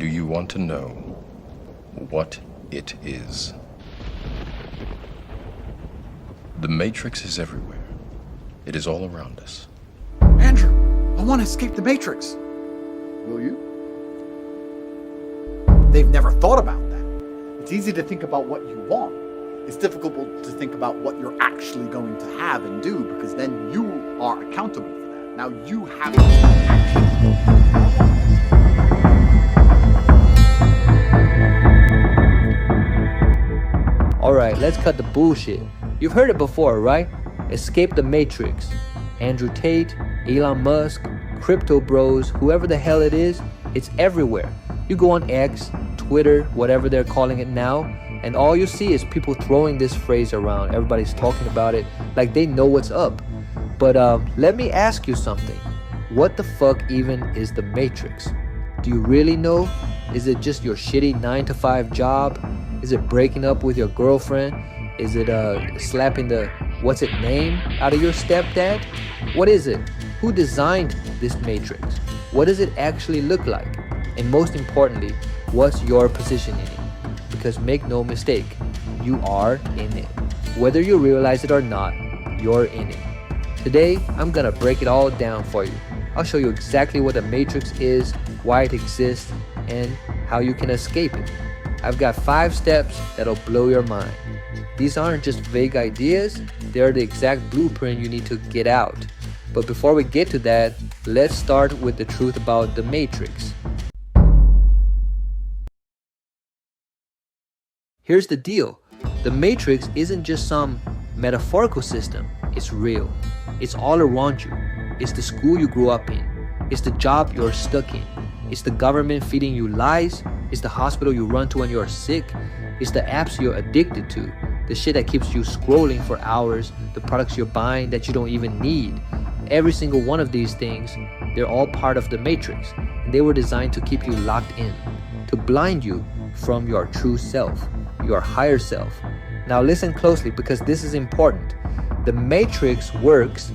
Do you want to know what it is? The Matrix is everywhere. It is all around us. Andrew, I want to escape the Matrix. Will you? They've never thought about that. It's easy to think about what you want. It's difficult to think about what you're actually going to have and do, because then you are accountable for that. Now you have to take action. Alright, let's cut the bullshit. You've heard it before, right? Escape the Matrix. Andrew Tate, Elon Musk, crypto bros, whoever the hell it is, it's everywhere. You go on X, Twitter, whatever they're calling it now, and all you see is people throwing this phrase around. Everybody's talking about it like they know what's up. But let me ask you something. What the fuck even is the Matrix? Do you really know? Is it just your shitty 9-to-5 job? Is it breaking up with your girlfriend? Is it slapping the what's it name out of your stepdad? What is it? Who designed this Matrix? What does it actually look like? And most importantly, what's your position in it? Because make no mistake, you are in it. Whether you realize it or not, you're in it. Today, I'm gonna break it all down for you. I'll show you exactly what the Matrix is, why it exists, and how you can escape it. I've got 5 steps that'll blow your mind. These aren't just vague ideas, they're the exact blueprint you need to get out. But before we get to that, let's start with the truth about the Matrix. Here's the deal. The Matrix isn't just some metaphorical system, it's real. It's all around you. It's the school you grew up in. It's the job you're stuck in. It's the government feeding you lies. It's the hospital you run to when you're sick. It's the apps you're addicted to. The shit that keeps you scrolling for hours. The products you're buying that you don't even need. Every single one of these things, they're all part of the Matrix. And they were designed to keep you locked in. To blind you from your true self. Your higher self. Now listen closely because this is important. The Matrix works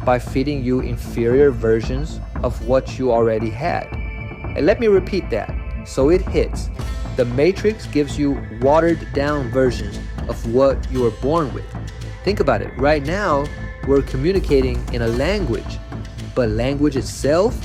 by feeding you inferior versions of what you already had. And let me repeat that so it hits. The Matrix gives you watered down versions of what you were born with. Think about it. Right now, we're communicating in a language, but language itself,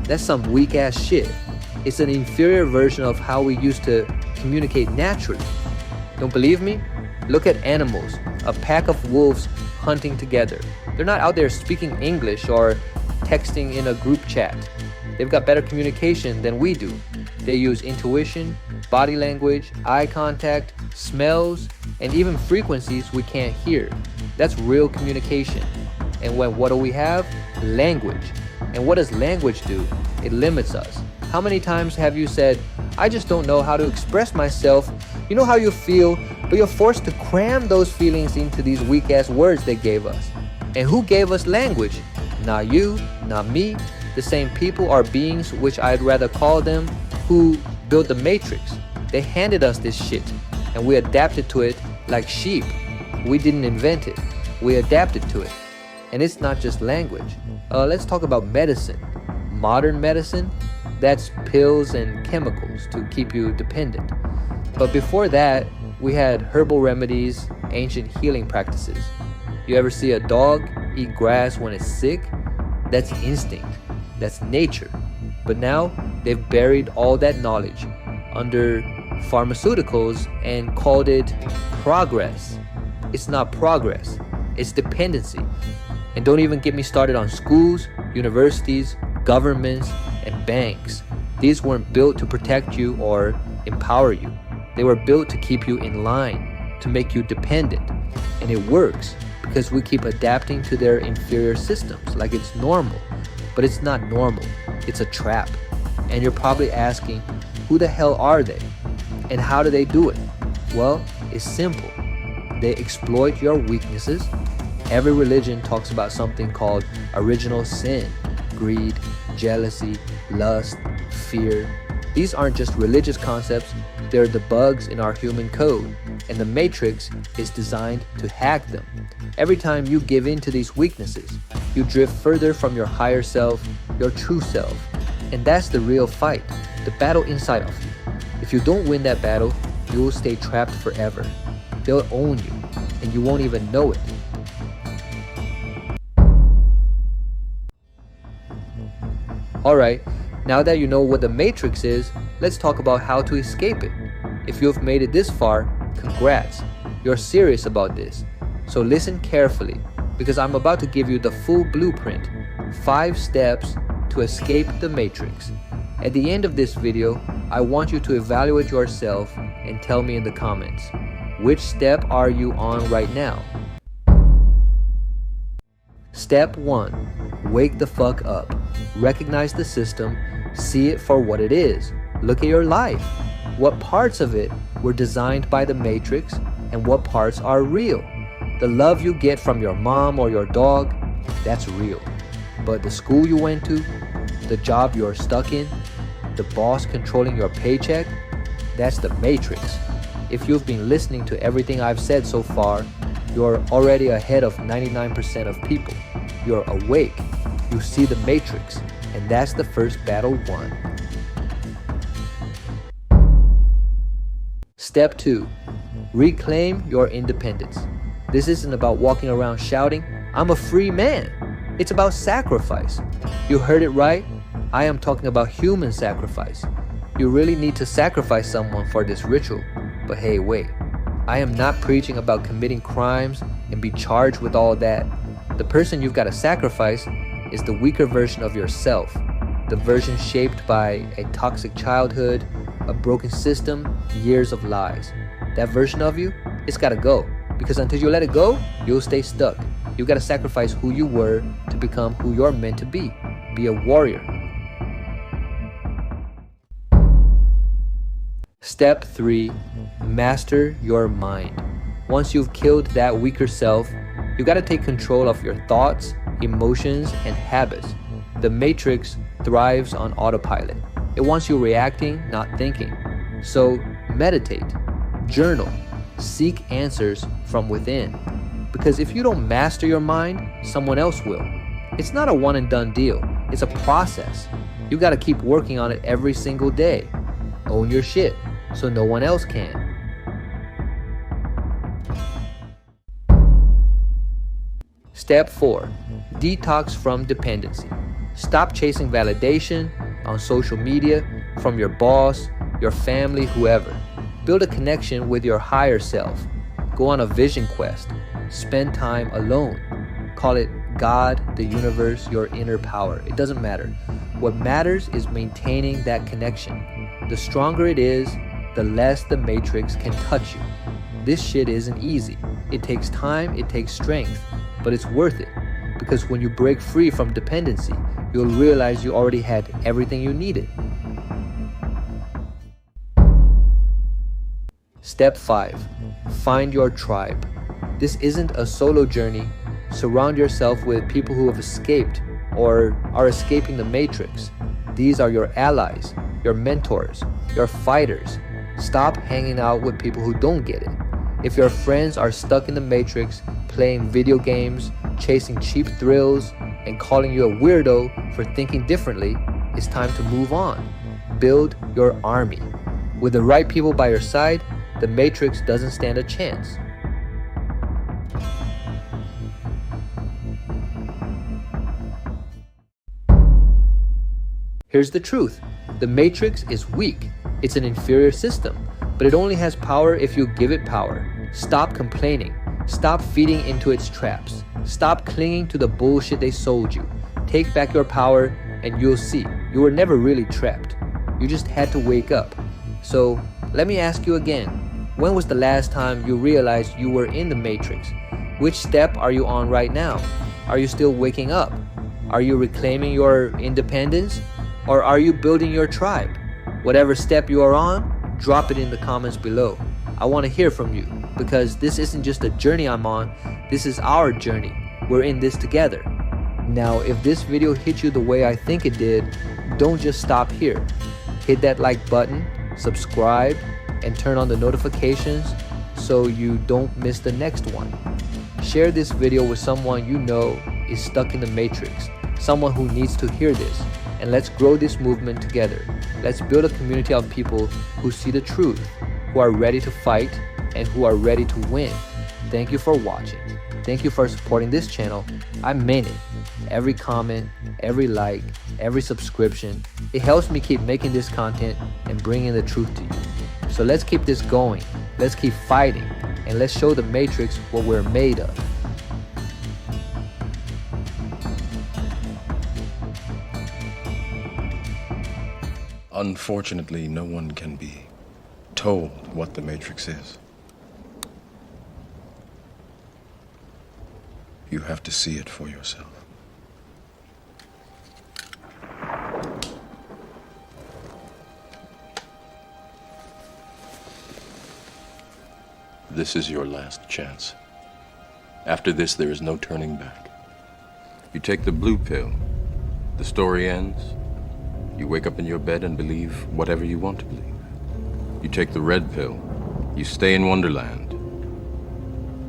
that's some weak ass shit. It's an inferior version of how we used to communicate naturally. Don't believe me? Look at animals, a pack of wolves hunting together. They're not out there speaking English or texting in a group chat. They've got better communication than we do. They use intuition, body language, eye contact, smells, and even frequencies we can't hear. That's real communication. And what do we have? Language. And what does language do? It limits us. How many times have you said, I just don't know how to express myself? You know how you feel, but you're forced to cram those feelings into these weak ass words they gave us. And who gave us language? Not you, not me. The same people or beings, which I'd rather call them, who built the Matrix. They handed us this shit, and we adapted to it like sheep. We didn't invent it, we adapted to it. And it's not just language. Let's talk about medicine. Modern medicine, that's pills and chemicals to keep you dependent. But before that, we had herbal remedies, ancient healing practices. You ever see a dog eat grass when it's sick? That's instinct. That's nature. But now, they've buried all that knowledge under pharmaceuticals and called it progress. It's not progress, it's dependency. And don't even get me started on schools, universities, governments, and banks. These weren't built to protect you or empower you. They were built to keep you in line, to make you dependent. And it works because we keep adapting to their inferior systems like it's normal. But it's not normal, it's a trap. And you're probably asking, who the hell are they? And how do they do it? Well, it's simple. They exploit your weaknesses. Every religion talks about something called original sin, greed, jealousy, lust, fear. These aren't just religious concepts, they're the bugs in our human code. And the Matrix is designed to hack them. Every time you give in to these weaknesses, you drift further from your higher self, your true self. And that's the real fight. the battle inside of you. If you don't win that battle, you will stay trapped forever. They'll own you, and you won't even know it. Alright, now that you know what the Matrix is, let's talk about how to escape it. If you've made it this far, congrats. You're serious about this. So listen carefully, because I'm about to give you the full blueprint, 5 steps to escape the Matrix. At the end of this video, I want you to evaluate yourself and tell me in the comments, which step are you on right now? Step 1. Wake the fuck up. Recognize the system, see it for what it is. Look at your life. What parts of it were designed by the Matrix and what parts are real? The love you get from your mom or your dog, that's real. But the school you went to, the job you're stuck in, the boss controlling your paycheck, that's the Matrix. If you've been listening to everything I've said so far, you're already ahead of 99% of people. You're awake. You see the Matrix, and that's the first battle won. Step 2. Reclaim your independence. This isn't about walking around shouting, "I'm a free man." It's about sacrifice. You heard it right. I am talking about human sacrifice. You really need to sacrifice someone for this ritual. But hey, wait. I am not preaching about committing crimes and be charged with all that. The person you've got to sacrifice is the weaker version of yourself. The version shaped by a toxic childhood, a broken system, years of lies. That version of you, it's got to go. Because until you let it go, you'll stay stuck. You got to sacrifice who you were to become who you're meant to be. Be a warrior. Step 3. Master your mind. Once you've killed that weaker self, you got to take control of your thoughts, emotions, and habits. The Matrix thrives on autopilot. It wants you reacting, not thinking. So meditate, journal, seek answers from within. Because if you don't master your mind, someone else will. It's not a one and done deal. It's a process. You got to keep working on it every single day. Own your shit so no one else can. Step 4. Detox from dependency. Stop chasing validation on social media from your boss, your family, whoever. Build a connection with your higher self. Go on a vision quest. Spend time alone. Call it God, the universe, your inner power. It doesn't matter. What matters is maintaining that connection. The stronger it is, the less the Matrix can touch you. This shit isn't easy. It takes time, it takes strength, but it's worth it. Because when you break free from dependency, you'll realize you already had everything you needed. Step 5. Find your tribe. This isn't a solo journey. Surround yourself with people who have escaped or are escaping the Matrix. These are your allies, your mentors, your fighters. Stop hanging out with people who don't get it. If your friends are stuck in the Matrix, playing video games, chasing cheap thrills, and calling you a weirdo for thinking differently, it's time to move on. Build your army. With the right people by your side, the Matrix doesn't stand a chance. Here's the truth. The Matrix is weak. It's an inferior system, but it only has power if you give it power. Stop complaining. Stop feeding into its traps. Stop clinging to the bullshit they sold you. Take back your power and you'll see. You were never really trapped. You just had to wake up. So let me ask you again. When was the last time you realized you were in the Matrix? Which step are you on right now? Are you still waking up? Are you reclaiming your independence? Or are you building your tribe? Whatever step you are on, drop it in the comments below. I want to hear from you because this isn't just a journey I'm on, this is our journey. We're in this together. Now, if this video hit you the way I think it did, don't just stop here. Hit that like button, subscribe, and turn on the notifications so you don't miss the next one. Share this video with someone you know is stuck in the Matrix, someone who needs to hear this. and let's grow this movement together. Let's build a community of people who see the truth, who are ready to fight, and who are ready to win. Thank you for watching. Thank you for supporting this channel. I mean it. Every comment, every like, every subscription, it helps me keep making this content and bringing the truth to you. So let's keep this going. Let's keep fighting, and let's show the Matrix what we're made of. Unfortunately, no one can be told what the Matrix is. You have to see it for yourself. This is your last chance. After this, there is no turning back. You take the blue pill, the story ends. You wake up in your bed and believe whatever you want to believe. You take the red pill, you stay in Wonderland,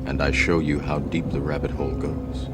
and I show you how deep the rabbit hole goes.